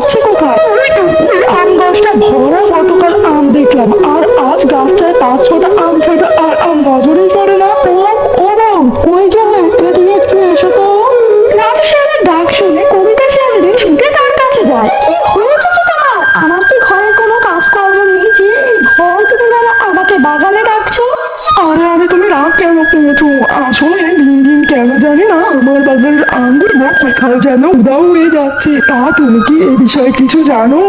যাচ্ছে কোথায়? ওই তো ওই আম গাছটা ভরা গতকাল আম দেখলাম, আর আজ গাছটায় 5-6টা আম ছিল আর আম নজরেই পড়ে না। ও বাবু, কই গেলে? এদিকে একটু এসো তো। রাজু শিয়ালের ডাক শুনে কবিতা শিয়ালিনী ছুটে তার কাছে যায়। কি হয়েছে কি তোমার? আমার কি ঘরে কোনো কাজকর্ম নেই যে ভয় তুমি বেলা আমাকে বাগানে ডাকছো? আরে তুমি রাগ কেন করেছো? আসলে দিন দিন কেন জানি না আমার বাগানের আমগুলো কোথায় যেন উধাও হয়ে যাচ্ছে। তা তুমি কি এ বিষয়ে কিছু জানো?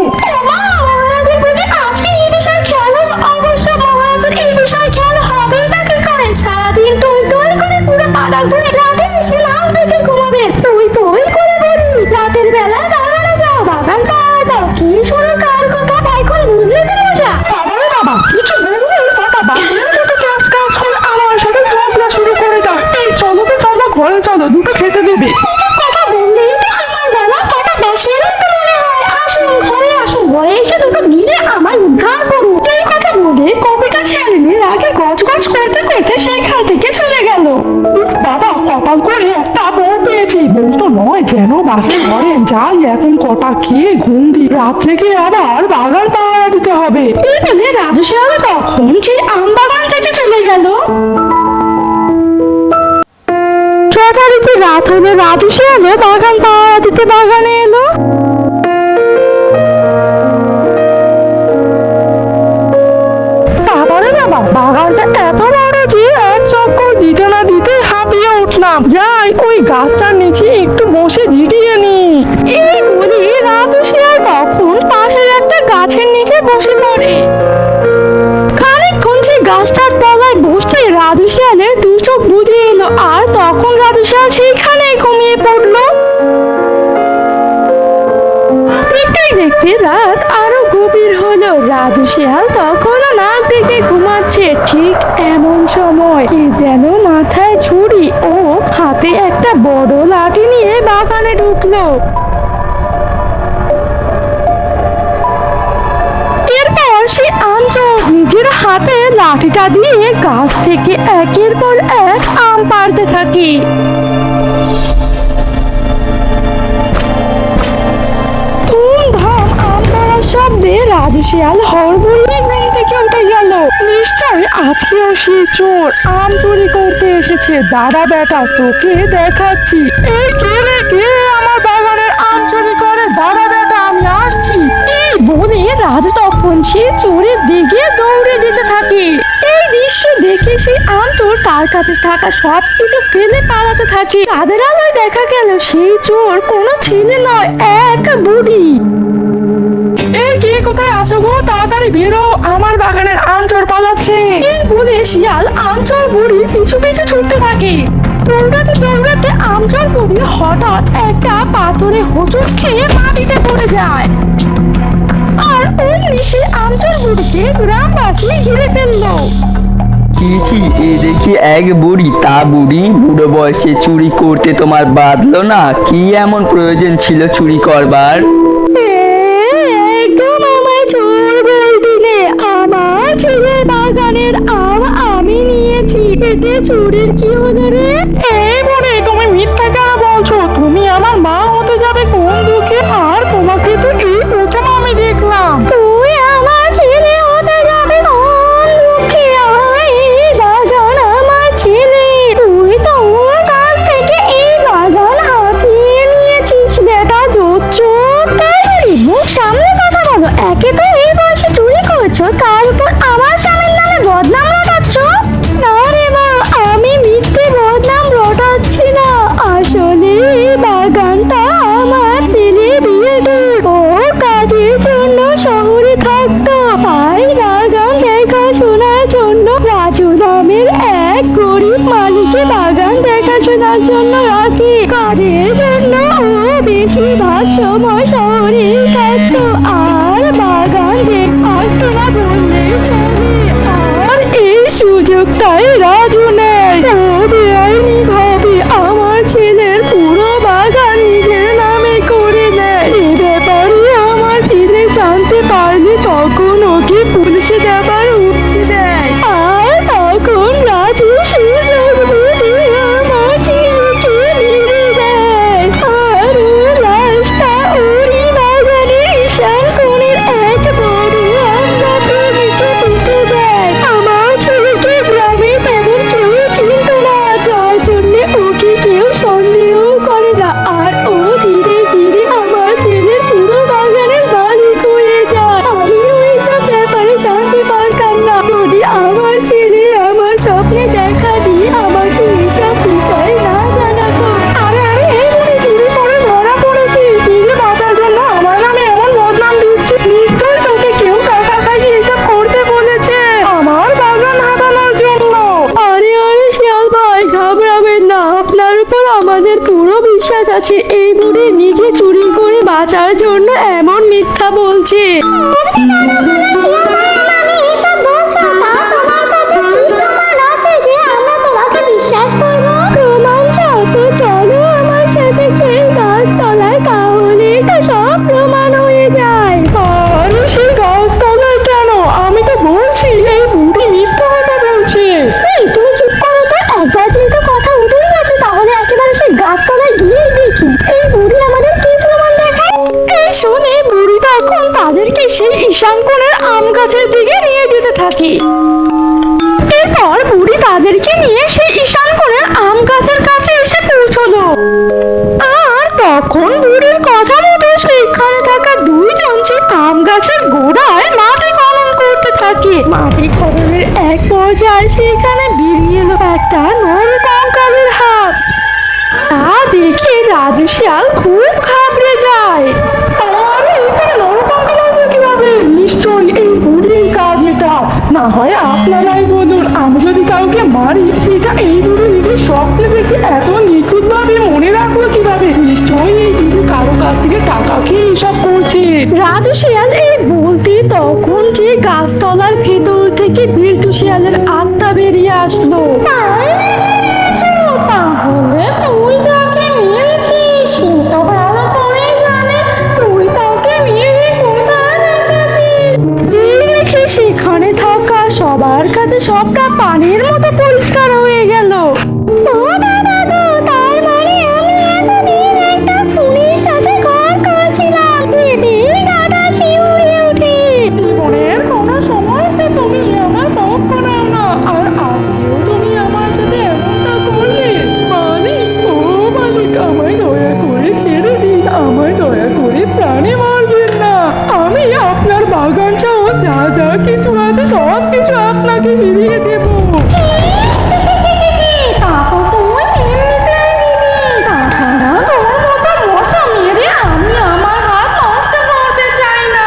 মহারাজের প্রতি আজকে এই বিষয়ে খেয়াল হলো। অবশ্য মহারাজের এই বিষয়ে খেয়াল হবেই না কি করে? সারাদিন টই টই করে পুরো পাড়া ঘুরে রাতে এসে লাউ দেখে ঘুমাবেন। টই টই করে বলি রাতের বেলা বাগানে যাও, বাগান পাড়া দাও। কি শুরু কার কথা এখন বুঝলে তো মজা? বাবারে বাবা, কিছু বললে কথা বাগানের মতো কাজ কাজ করে আমার সাথে ঝগড়া শুরু করে দাও। এই চলো তো চলো, ঘরে চলো, দুটো খেতে দেবে। কথা বললেই তো আমার বেলা কটা বেশের তো মনে হয়। আসুন ঘরে আসুন, ঘরে এসে দুটো গিলে আমায় উদ্ধার করুন। এই কথা বলে কবিতা শিয়ালিনীর আগে গজ গজ করতে করতে সেখান থেকে চলে গেল। বাবা, কপাল করে একটা বউ পেয়েছি। বউ তো নয়, যেন বাসের ঘরে যাই এখন কটা খেয়ে ঘুম দি। রাত থেকে আবার বাগান পাহারা দিতে হবে। এই বলে রাজু শিয়াল তখন সেই আম বাগান থেকে চলে গেল। যথারীতি রাত হলে রাজু শিয়ালও বাগান পাহারা দিতে বাগানে এলো। তারপরে বাবা, বাগানটা এত বড় যে এক চক্কর দিতে না দিতে হাঁপিয়ে উঠলাম। যাই ওই গাছটার নিচে একটু বসে জিরিয়ে নি। এই বলে রাজু শিয়াল তখন পাশের একটা গাছের নিচে বসে পড়ে। খানিকক্ষণ সেই গাছটার তলায় বসতে রাজু শিয়ালের দু চোখ বুজে এলো, আর তখন রাজু শিয়াল সেইখানেই ঘুমিয়ে পড়লো। দেখতে দেখতে রাত আরো গভীর হলো। রাজু শিয়াল তখনও নাক ডেকে ঘুমাচ্ছে। ঠিক এমন সময় কে যেন মাথায় ছুরি ও হাতে একটা বড় লাঠি নিয়ে বাগানে ঢুকলো। এরপর সে আমচোর নিজের হাতে লাঠিটা দিয়ে গাছ থেকে একের পর এক আম পাড়তে থাকে। ধুমধাম আম পাড়ার শব্দে রাজু শিয়াল হড়বড়িয়ে ঘুম থেকে উঠে গেল। নিশ্চয় আজকেও সে চোর আম চুরি করতে এসেছে। দাঁড়া বেটা, তোকে দেখাচ্ছি। এই কে রে, কে আমার বাগানের আম চুরি করে? দাঁড়া বেটা, আমি আসছি। এই বলে রাজু তখন সে চোরের দিকে দৌড়ে যেতে থাকে। এই দৃশ্য দেখে সেই আম চোর তার কাছে থাকা সবকিছু ফেলে পালাতে থাকে। তাদের আলোয় দেখা গেল সেই চোর কোনো ছেলে নয়, এক বুড়ি। এই কে, কোথায় আছো গো? তাড়াতাড়ি বেরো, আমার বাগানের আম চোর পালাচ্ছে। এই বলে শিয়াল আম চোর বুড়ির পিছু পিছু ছুটতে থাকে। দৌড়াতে দৌড়াতে আম চোর বুড়ি হঠাৎ একটা পাথরে হোঁচট খেয়ে মাটিতে পড়ে যায়। আর ওর নিচে আম চোর বুড়িকে গ্রামবাসী ঘিরে ফেললো। ছি, এ দেখি এক বুড়ি। তা বুড়ি, বুড়ো বয়সে চুরি করতে তোমার বাধলো না? কি এমন প্রয়োজন ছিল চুরি করবার? একদম আমায় চোর বলবি নে। আমার ছেলের বাগানের আম আমি নিয়েছি, এতে চুরির কি হলো রে? এই বলে তুমি মিথ্যা কেন বলছো? তুমি আমার মা হতে যাবে কোন দুঃখে? আর তোমাকে তো এই প্রথম আমি দেখলাম। তুই আমার ছেলে হতে যাবে কোন দুঃখে? এই বাগান আমার ছেলে, তুই তো ওর কাছ থেকে এই বাগান হাতিয়ে নিয়েছিস বেটা জোচ্চোর। তাই বাঁচার জন্য এমন মিথ্যা বলছে। প্রমাণ চাও তো চলো আমার সাথে সেই গাছতলায়, তাহলে তো সব প্রমাণ হয়ে যায়। আরে সেই গাছতলায় কেন? আমি তো বলছি এই বুড়ি মিথ্যা কথা বলছে। এই তুমি চুপ করো তো, একবার যেহেতু কথা উঠেই গেছে তাহলে একেবারে সেই গাছতলায় গিয়েই দেখি এই বুড়ি আমাদের কি প্রমাণ দেখায়। এই শুনে বুড়ি তখন তাদেরকে সেই ঈশান কোণের আম গাছের দিকে নিয়ে যেতে থাকে। এরপর বুড়ি তাদেরকে নিয়ে সেই ঈশান কোণের আম গাছের কাছে এসে পৌঁছলো। আর তখন বুড়ির কথা মতো সেখানে থাকা দুইজন সেই আম গাছের গোড়ায় মাটি খনন করতে থাকে। মাটি খননের এক পর্যায়ে সেখানে বেরিয়ে এলো একটা নরকঙ্কালের হাত। তা দেখে রাজু শিয়াল খুব ঘাবড়ে যায়। আরে এখানে নরকঙ্কাল আছে কিভাবে? নিশ্চয়ই এই বুড়ির কাজ এটা। না হয় আপনারাই বলুন, আমি যদি কাউকে মারি সেটা এই বুড়ি নিজের স্বপ্নে দেখে এত নিখুঁত ভাবে মনে রাখলো কিভাবে? নিশ্চয়ই এই বুড়ি কারো কাছ থেকে টাকা খেয়ে এসব করছে। রাজু শিয়াল এই বলতে তখন যে গাছতলার ভেতর থেকে বিল্টু শিয়ালের আত্মা বেরিয়ে আসলো। তাহলে তুই যাকে মেরেছিস সে তো ভালো করেই জানে তুই তাকে মেরে কোথায় রেখেছিস। এই দেখে সেখানে থাকা সবার কাছে সবটা পানির মতো পরিষ্কার হয়ে গেল। ও দাদা গো, তার মানে আমি এতদিন একটা খুনির সাথে ঘর করছিলাম। ভেবেই গাটা শিউরে ওঠে। জীবনের কোনো সময়তে তুমি আমার পক্ষ নাও না, আর আজকেও তুমি আমার সাথে এমনটা করলে। মালিক, ও মালিক, আমায় দয়া করে ছেড়ে দিন, আমায় দয়া করে প্রাণে মারবেন না। আমি আপনার বাগান সহ যা যা কিছু আছে সব কিছু আপনাকে ফিরিয়ে দেবো। তারপর তুই এমনিতেই দিবি। তাছাড়া তোর মতো মশা মেরে আমি আমার হাত নষ্ট করতে চাই না।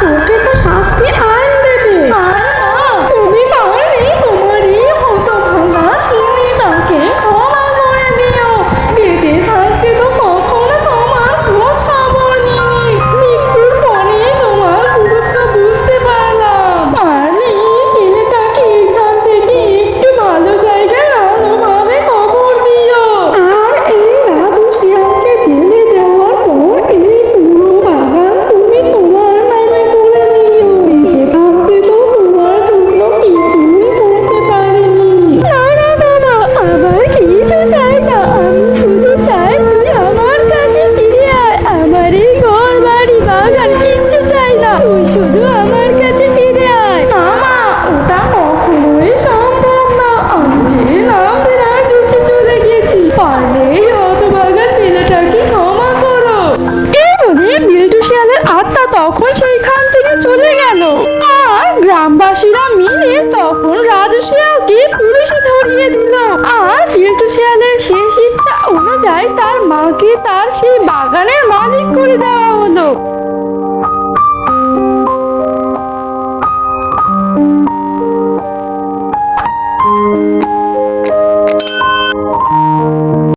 তোকে তো শাস্তি আইন দেবে। আর মা, তুমি পারলে তোমার এই হতভাগা ছেলেটাকে ক্ষমা করে দিও। বেঁচে থাকতে তো কখনো তোমার খোঁজ খবর নিই। মৃত্যুর পরে তোমার গুরুত্ব বুঝতে পারলাম। পারলে ছেলেটাকে এখান থেকে একটু ভালো জায়গায় ভালোভাবে কবর দিও। আর এই রাজু শিয়ালকে জেলে দেওয়ার পর এই পুরো বাগান তুমি তোমার নামে করে নিও। নিজে ভাবতে তো তোমার জন্য কিছুই করতে পারিনি। না না বাবা, আমার কিছু চাই না। আমি শুধু চাই তুই আমার কাছে ফিরে আয়। আমার এই ঘর বাড়ি বাগান কিচ্ছু চাই না, তুই শুধু আমার কাছে ফিরে আয়। না মা, ওটা কখনোই সম্ভব না। আমি যে না ফেরার দেশে চলে গেছি। পারলে এই হতভাগা ছেলেটাকে ক্ষমা করো। এই বলে বিল্টু শিয়ালের আত্মা তখন সেইখান থেকে চলে গেল। আর গ্রামবাসীরা মিলে তখন রাজু শিয়ালকে পুলিশে ধরিয়ে দিল। আর বিল্টু শিয়ালের শেষ ইচ্ছা অনুযায়ী তার মাকে তার সেই বাগানের মালিক করে দেওয়া হলো।